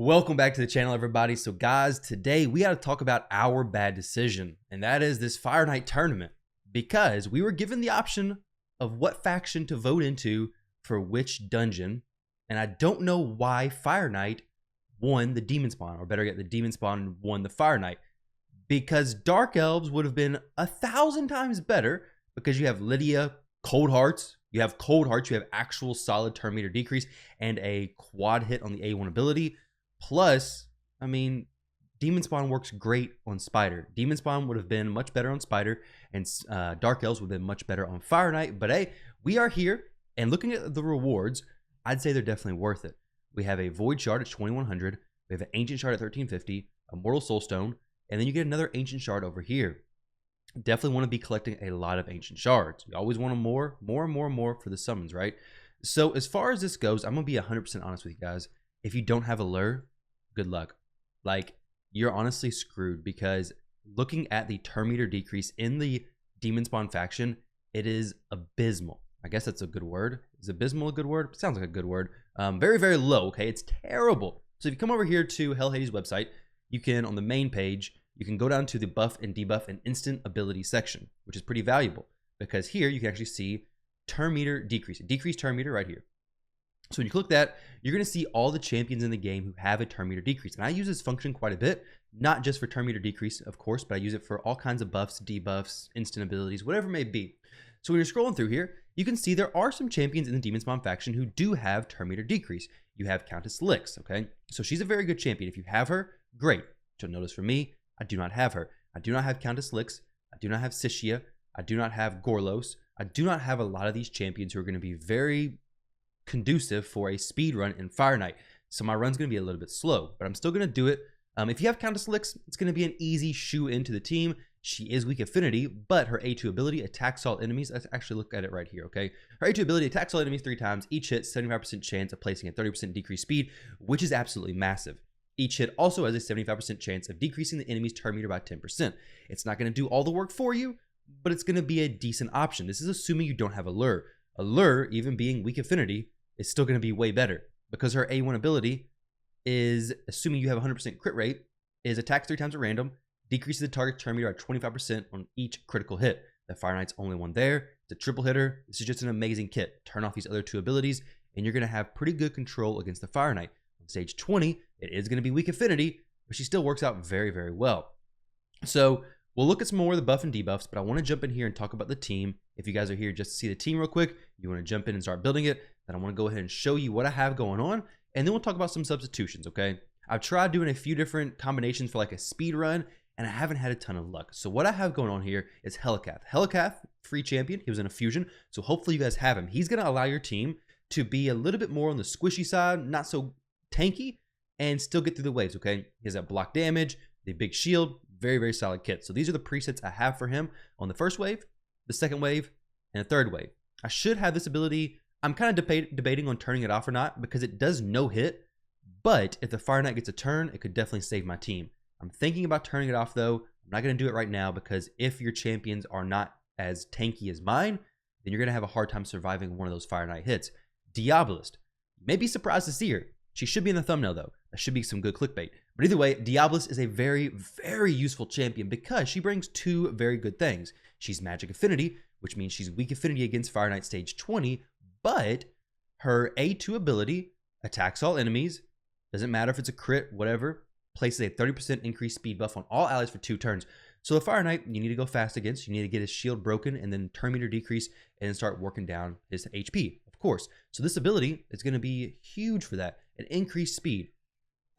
Welcome back to the channel, everybody. So guys, today we got to talk about our bad decision, and that is this Fireknight tournament, because we were given the option of what faction to vote into for which dungeon, and I don't know why Fireknight won the Demonspawn, or better yet, the Demonspawn won the Fireknight, because Dark Elves would have been 1,000 times better, because you have Lydia, Cold Hearts, you have actual solid turn meter decrease, and a quad hit on the A1 ability. Plus, I mean, Demonspawn works great on Spider. Demonspawn would have been much better on Spider, and Dark Elves would have been much better on Fireknight. But hey, we are here, and looking at the rewards, I'd say they're definitely worth it. We have a Void Shard at 2,100. We have an Ancient Shard at 1,350, a Mortal Soulstone, and then you get another Ancient Shard over here. Definitely want to be collecting a lot of Ancient Shards. You always want more for the summons, right? So as far as this goes, I'm going to be 100% honest with you guys. If you don't have a lure, good luck. Like, you're honestly screwed, because looking at the turn meter decrease in the Demonspawn faction, it is abysmal. I guess that's a good word. Is abysmal a good word? Sounds like a good word. Very, very low, okay? It's terrible. So if you come over here to Hell Hades' website, you can, on the main page, you can go down to the buff and debuff and instant ability section, which is pretty valuable, because here you can actually see turn meter decrease, a decreased turn meter right here. So when you click that, you're going to see all the champions in the game who have a turn meter decrease. And I use this function quite a bit, not just for turn meter decrease, of course, but I use it for all kinds of buffs, debuffs, instant abilities, whatever it may be. So when you're scrolling through here, you can see there are some champions in the Demonspawn faction who do have turn meter decrease. You have Countess Lix, okay? So she's a very good champion. If you have her, great. You'll notice for me, I do not have her. I do not have Countess Lix. I do not have Sishia. I do not have Gorlos. I do not have a lot of these champions who are going to be very conducive for a speed run in Fireknight. So my run's going to be a little bit slow, but I'm still going to do it. If you have Countess Lix, it's going to be an easy shoe into the team. She is weak affinity, but her A2 ability attacks all enemies. Let's actually look at it right here, okay? Her A2 ability attacks all enemies 3 times. Each hit, 75% chance of placing a 30% decreased speed, which is absolutely massive. Each hit also has a 75% chance of decreasing the enemy's turn meter by 10%. It's not going to do all the work for you, but it's going to be a decent option. This is assuming you don't have a lure. A lure, even being weak affinity, is still going to be way better, because her A1 ability is, assuming you have 100% crit rate, is attacks 3 times at random, decreases the target turn meter by 25% on each critical hit. The Fireknight's only one there. It's a triple hitter. This is just an amazing kit. Turn off these other 2 abilities, and you're going to have pretty good control against the Fireknight. On stage 20, it is going to be weak affinity, but she still works out very, very well. So we'll look at some more of the buff and debuffs, but I want to jump in here and talk about the team. If you guys are here just to see the team real quick, you want to jump in and start building it, then I want to go ahead and show you what I have going on, and then we'll talk about some substitutions, okay? I've tried doing a few different combinations for like a speed run, and I haven't had a ton of luck. So what I have going on here is Helicath. Helicath, free champion. He was in a fusion, so hopefully you guys have him. He's going to allow your team to be a little bit more on the squishy side, not so tanky, and still get through the waves, okay? He has that block damage, the big shield, very, very solid kit. So these are the presets I have for him on the first wave, the second wave, and the third wave. I should have this ability. I'm kind of debating on turning it off or not, because it does no hit, but if the Fireknight gets a turn, it could definitely save my team. I'm thinking about turning it off though. I'm not going to do it right now, because if your champions are not as tanky as mine, then you're going to have a hard time surviving one of those Fireknight hits. Diabolist. You may be surprised to see her. She should be in the thumbnail though. That should be some good clickbait. But either way, Diabolist is a very, very useful champion, because she brings 2 very good things. She's magic affinity, which means she's weak affinity against Fireknight stage 20, but her A2 ability attacks all enemies, doesn't matter if it's a crit, whatever, places a 30% increased speed buff on all allies for 2 turns. So the Fireknight, you need to go fast against, you need to get his shield broken, and then turn meter decrease, and then start working down his HP, of course. So this ability is going to be huge for that, an increased speed.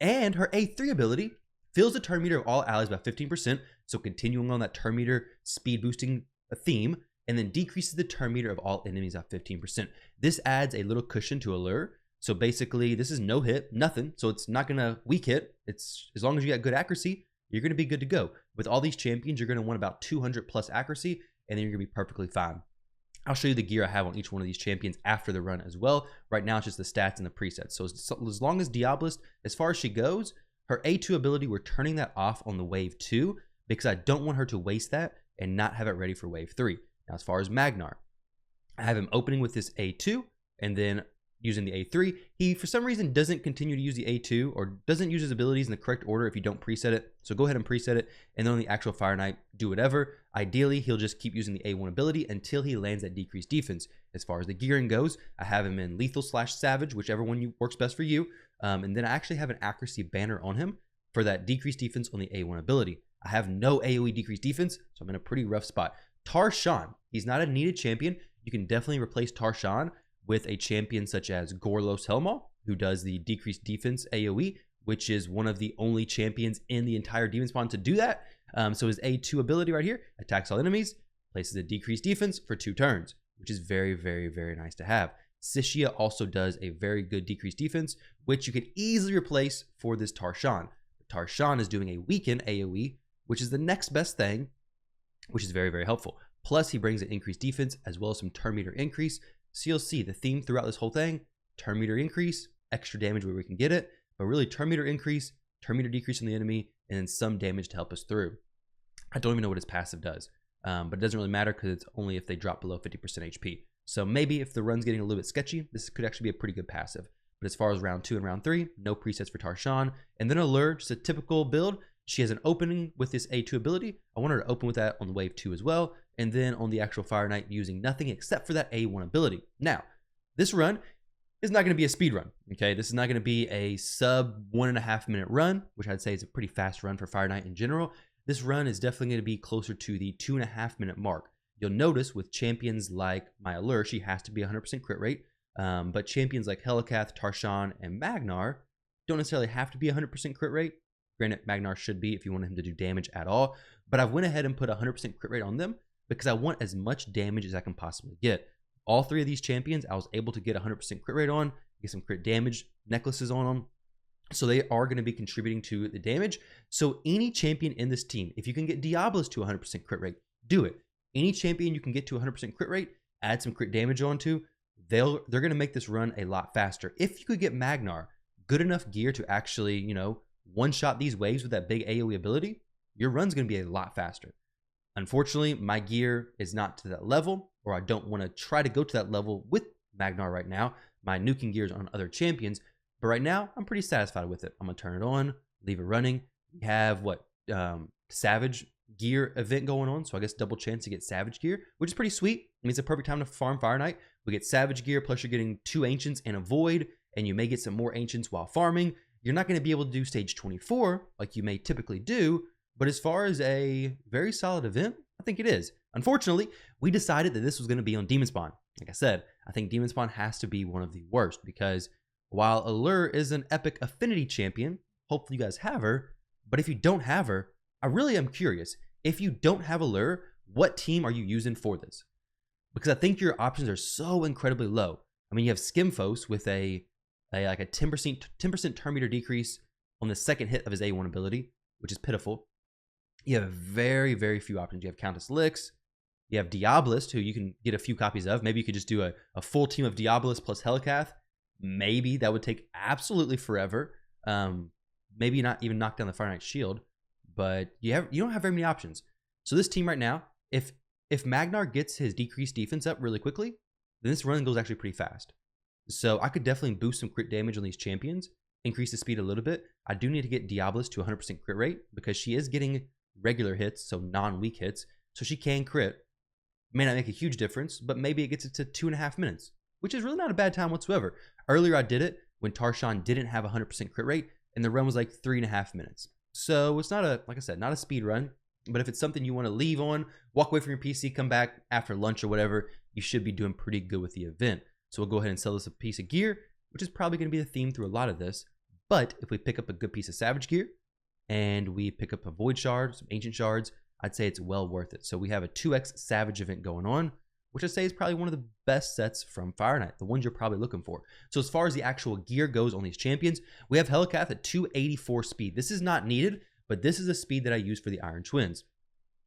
And her A3 ability fills the turn meter of all allies by 15%, so continuing on that turn meter speed boosting theme, and then decreases the turn meter of all enemies by 15%. This adds a little cushion to Allure. So basically, this is no hit, nothing. So it's not going to weak hit. It's, as long as you got good accuracy, you're going to be good to go. With all these champions, you're going to want about 200 plus accuracy, and then you're going to be perfectly fine. I'll show you the gear I have on each one of these champions after the run as well. Right now, it's just the stats and the presets. So as long as Diabolist, as far as she goes, her A2 ability, we're turning that off on the wave 2, because I don't want her to waste that and not have it ready for wave 3. Now, as far as Magnar, I have him opening with this A2, and then using the A3. He, for some reason, doesn't continue to use the A2 or doesn't use his abilities in the correct order if you don't preset it. So go ahead and preset it. And then on the actual Fireknight, do whatever. Ideally, he'll just keep using the A1 ability until he lands that decreased defense. As far as the gearing goes, I have him in lethal / savage, whichever one works best for you. And then I actually have an accuracy banner on him for that decreased defense on the A1 ability. I have no AoE decreased defense, so I'm in a pretty rough spot. Tarshan, he's not a needed champion. You can definitely replace Tarshan with a champion such as Gorlos Helmal, who does the decreased defense AoE, which is one of the only champions in the entire Demonspawn to do that. So his A2 ability right here, attacks all enemies, places a decreased defense for 2 turns, which is very, very, very nice to have. Sishia also does a very good decreased defense, which you could easily replace for this Tarshan. Tarshan is doing a weaken AoE, which is the next best thing, which is very, very helpful. Plus, he brings an increased defense as well as some turn meter increase. So you'll see the theme throughout this whole thing, turn meter increase, extra damage where we can get it, but really turn meter increase, turn meter decrease on the enemy, and then some damage to help us through. I don't even know what his passive does, but it doesn't really matter because it's only if they drop below 50% HP. So maybe if the run's getting a little bit sketchy, this could actually be a pretty good passive. But as far as round 2 and round 3, no presets for Tarshan. And then Allure, just a typical build. She has an opening with this A2 ability. I want her to open with that on wave 2 as well. And then on the actual Fireknight, using nothing except for that A1 ability. Now, this run is not going to be a speed run, okay? This is not going to be a sub 1.5 minute run, which I'd say is a pretty fast run for Fireknight in general. This run is definitely going to be closer to the 2.5 minute mark. You'll notice with champions like my Allure, she has to be 100% crit rate. But champions like Helikath, Tarshan, and Magnar don't necessarily have to be 100% crit rate. Granted, Magnar should be if you want him to do damage at all. But I went ahead and put 100% crit rate on them because I want as much damage as I can possibly get. All 3 of these champions, I was able to get 100% crit rate on, get some crit damage necklaces on them. So they are going to be contributing to the damage. So any champion in this team, if you can get Diablos to 100% crit rate, do it. Any champion you can get to 100% crit rate, add some crit damage onto, they're going to make this run a lot faster. If you could get Magnar good enough gear to actually, you know, one-shot these waves with that big AoE ability, your run's going to be a lot faster. Unfortunately, my gear is not to that level, or I don't want to try to go to that level with Magnar right now. My nuking gear is on other champions, but right now, I'm pretty satisfied with it. I'm going to turn it on, leave it running. We have, Savage gear event going on, so I guess double chance to get Savage gear, which is pretty sweet. I mean, it's a perfect time to farm Fireknight. We get Savage gear, plus you're getting 2 Ancients and a Void, and you may get some more Ancients while farming. You're not going to be able to do stage 24 like you may typically do, but as far as a very solid event, I think it is. Unfortunately, we decided that this was going to be on Demonspawn. Like I said, I think Demonspawn has to be one of the worst because while Allure is an epic affinity champion, hopefully you guys have her, but if you don't have her, I really am curious. If you don't have Allure, what team are you using for this? Because I think your options are so incredibly low. I mean, you have Skimfos with a 10% turn meter decrease on the second hit of his A1 ability, which is pitiful. You have very, very few options. You have Countess Lix. You have Diabolist, who you can get a few copies of. Maybe you could just do a full team of Diabolist plus Helikath. Maybe that would take absolutely forever. Maybe not even knock down the Fireknight shield, but you don't have very many options. So this team right now, if Magnar gets his decreased defense up really quickly, then this run goes actually pretty fast. So I could definitely boost some crit damage on these champions, increase the speed a little bit. I do need to get Diabolist to 100% crit rate because she is getting regular hits, so non-weak hits, so she can crit. May not make a huge difference, but maybe it gets it to 2.5 minutes, which is really not a bad time whatsoever. Earlier I did it when Tarshan didn't have 100% crit rate, and the run was like 3.5 minutes. So it's not like I said, not a speed run, but if it's something you want to leave on, walk away from your PC, come back after lunch or whatever, you should be doing pretty good with the event. So we'll go ahead and sell this a piece of gear, which is probably going to be the theme through a lot of this. But if we pick up a good piece of Savage gear and we pick up a Void Shard, some Ancient Shards, I'd say it's well worth it. So we have a 2x Savage event going on, which I'd say is probably one of the best sets from Fireknight, the ones you're probably looking for. So as far as the actual gear goes on these champions, we have Helikath at 284 speed. This is not needed, but this is the speed that I use for the Iron Twins.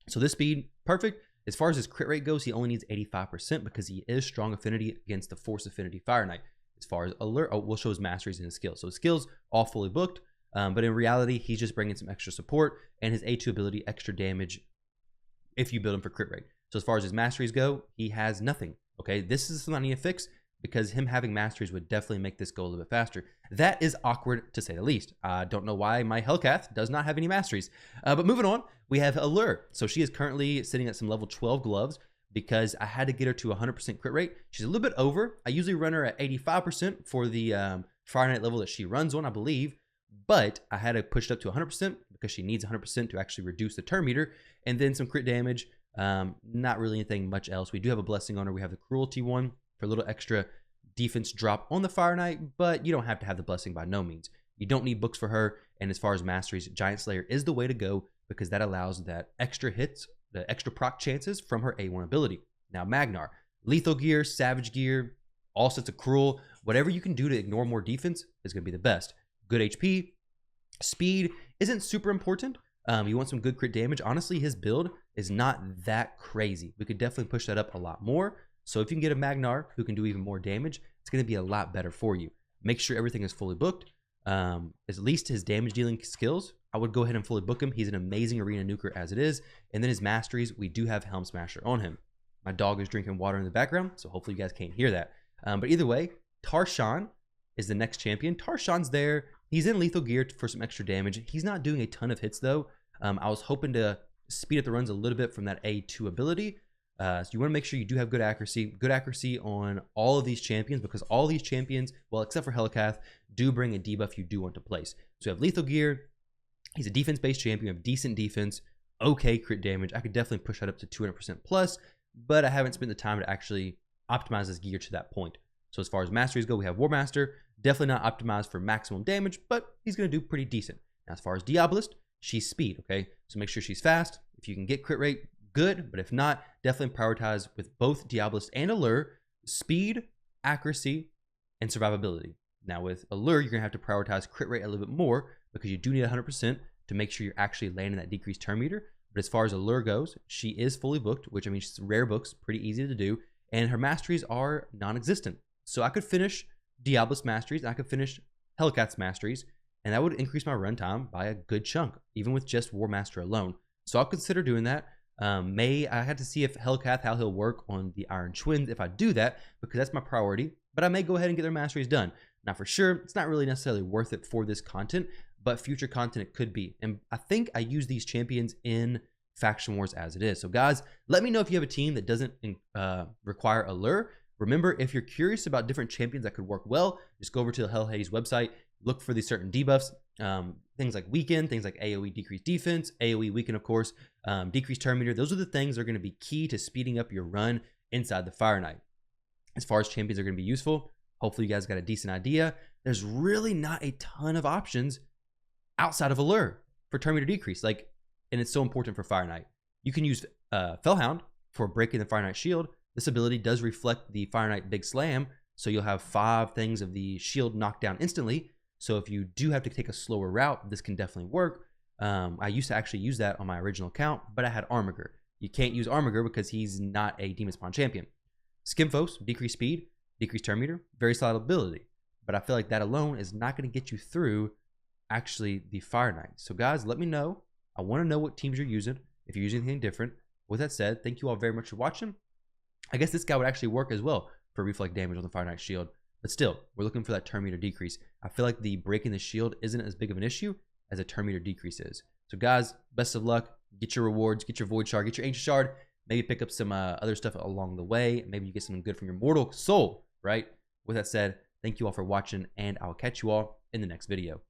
So this speed, perfect. As far as his crit rate goes, he only needs 85% because he is strong affinity against the Force Affinity Fireknight. As far as alert, we'll show his masteries and his skills. So his skills, all fully booked. But in reality, he's just bringing some extra support and his A2 ability, extra damage if you build him for crit rate. So as far as his masteries go, he has nothing. Okay, this is something I need to fix. because him having masteries would definitely make this go a little bit faster. That is awkward to say the least. I don't know why my Hellcath does not have any masteries. But moving on, we have Allure. So she is currently sitting at some level 12 gloves because I had to get her to 100% crit rate. She's a little bit over. I usually run her at 85% for the Fireknight level that she runs on, I believe. But I had to push it up to 100% because she needs 100% to actually reduce the turn meter. And then some crit damage. Not really anything much else. We do have a blessing on her. We have the cruelty one for a little extra defense drop on the Fireknight, but you don't have to have the blessing by no means. You don't need books for her. And as far as masteries, Giant Slayer is the way to go because that allows that extra hits, the extra proc chances from her A1 ability. Now Magnar, lethal gear, savage gear, all sets of cruel, whatever you can do to ignore more defense is going to be the best. Good HP, speed isn't super important. You want some good crit damage. Honestly, his build is not that crazy. We could definitely push that up a lot more. So if you can get a Magnar who can do even more damage, it's going to be a lot better for you. Make sure everything is fully booked. At least his damage dealing skills, I would go ahead and fully book him. He's an amazing arena nuker as it is. And then his masteries, we do have Helm Smasher on him. My dog is drinking water in the background, so hopefully you guys can't hear that. But either way, Tarshan is the next champion. Tarshan's there. He's in lethal gear for some extra damage. He's not doing a ton of hits though. I was hoping to speed up the runs a little bit from that A2 ability. So you want to make sure you do have good accuracy on all of these champions because all these champions, well, except for Hellcath, do bring a debuff you do want to place. So you have lethal gear. He's a defense-based champion. You have decent defense, okay crit damage. I could definitely push that up to 200% plus, but I haven't spent the time to actually optimize this gear to that point. So as far as masteries go, we have War Master, definitely not optimized for maximum damage, but he's going to do pretty decent. Now, as far as Diabolist, she's speed, okay? So make sure she's fast. If you can get crit rate, good, but if not, definitely prioritize with both Diabolist and Allure, speed, accuracy, and survivability. Now with Allure, you're going to have to prioritize crit rate a little bit more because you do need 100% to make sure you're actually landing that decreased turn meter. But as far as Allure goes, she is fully booked, which I mean, she's rare books, pretty easy to do, and her masteries are non-existent. So I could finish Diabolist masteries, and I could finish Hellcath's masteries, and that would increase my runtime by a good chunk, even with just War Master alone. So I'll consider doing that. I had to see if Hellcath, how he'll work on the Iron Twins if I do that, because that's my priority. But I may go ahead and get their masteries done. Now for sure, it's not really necessarily worth it for this content, but future content it could be. And I think I use these champions in Faction Wars as it is. So guys, let me know if you have a team that doesn't require Allure. Remember, if you're curious about different champions that could work well, just go over to the Hell Hades website, look for these certain debuffs, things like weaken, things like AoE decreased defense, AoE weaken, of course, decreased turn meter. Those are the things that are going to be key to speeding up your run inside the Fireknight. As far as champions are going to be useful, hopefully you guys got a decent idea. There's really not a ton of options outside of Allure for turn meter decrease, and it's so important for Fireknight. You can use Fellhound for breaking the Fireknight shield. This ability does reflect the Fireknight Big Slam, so you'll have 5 things of the shield knocked down instantly. So if you do have to take a slower route, this can definitely work. I used to actually use that on my original account, but I had Armiger. You can't use Armiger because he's not a Demonspawn champion. Skimfos, decreased speed, decreased turn meter, very solid ability. But I feel like that alone is not going to get you through actually the Fireknight. So guys, let me know. I want to know what teams you're using, if you're using anything different. With that said, thank you all very much for watching. I guess this guy would actually work as well for reflect damage on the Fireknight shield. But still, we're looking for that turn meter decrease. I feel like the breaking the shield isn't as big of an issue as a turn meter decrease is. So guys, best of luck. Get your rewards, get your Void Shard, get your Ancient Shard. Maybe pick up some other stuff along the way. Maybe you get something good from your Mortal Soul, right? With that said, thank you all for watching, and I'll catch you all in the next video.